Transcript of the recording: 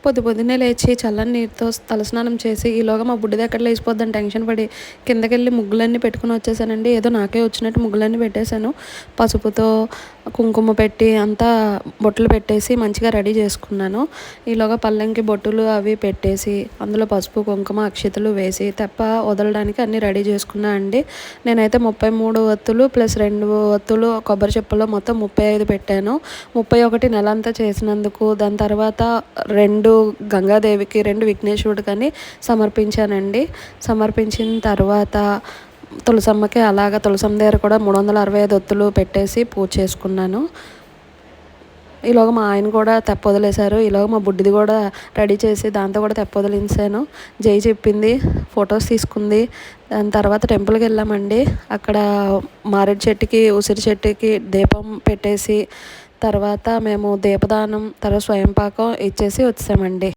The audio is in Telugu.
పొద్దున్నే లేచి చల్లని నీటితో తలస్నానం చేసి ఈలోగా మా బుడ్డిది ఎక్కడ లేచిపోద్దని టెన్షన్ పడి కిందకెళ్ళి ముగ్గులన్నీ పెట్టుకుని వచ్చేసానండి. ఏదో నాకే వచ్చినట్టు ముగ్గులన్నీ పెట్టేశాను. పసుపుతో కుంకుమ పెట్టి అంతా బొట్లు పెట్టేసి మంచిగా రెడీ చేసుకున్నాను. ఈలోగా పళ్ళెంకి బొట్టులు అవి పెట్టేసి అందులో పసుపు కుంకుమ అక్షితలు వేసి తెప్ప వదలడానికి అన్నీ రెడీ చేసుకున్నా అండి. నేనైతే 33 ఒత్తులు ప్లస్ 2 ఒత్తులు కొబ్బరి చెప్పుల్లో మొత్తం 35 పెట్టాను. 31 నెలంతా చేసినందుకు. దాని తర్వాత 2 గంగాదేవికి, 2 విఘ్నేశ్వరుడికి అని సమర్పించానండి. సమర్పించిన తర్వాత తులసమ్మకి అలాగా తులసమ్మ దగ్గర కూడా 365 ఒత్తులు పెట్టేసి పూజ చేసుకున్నాను. ఈలోగా మా ఆయన కూడా తెప్ప వదిలేశారు. ఈలోగా మా బుడ్డిది కూడా రెడీ చేసి దాంతో కూడా తెప్ప వదిలించాను. జై చెప్పింది, ఫొటోస్ తీసుకుంది. దాని తర్వాత టెంపుల్కి వెళ్ళామండి. అక్కడ మారేడు చెట్టుకి, ఉసిరి చెట్టుకి దీపం పెట్టేసి తర్వాత మేము దీపదానం తర్వాత స్వయంపాకం ఇచ్చేసి వచ్చామండి.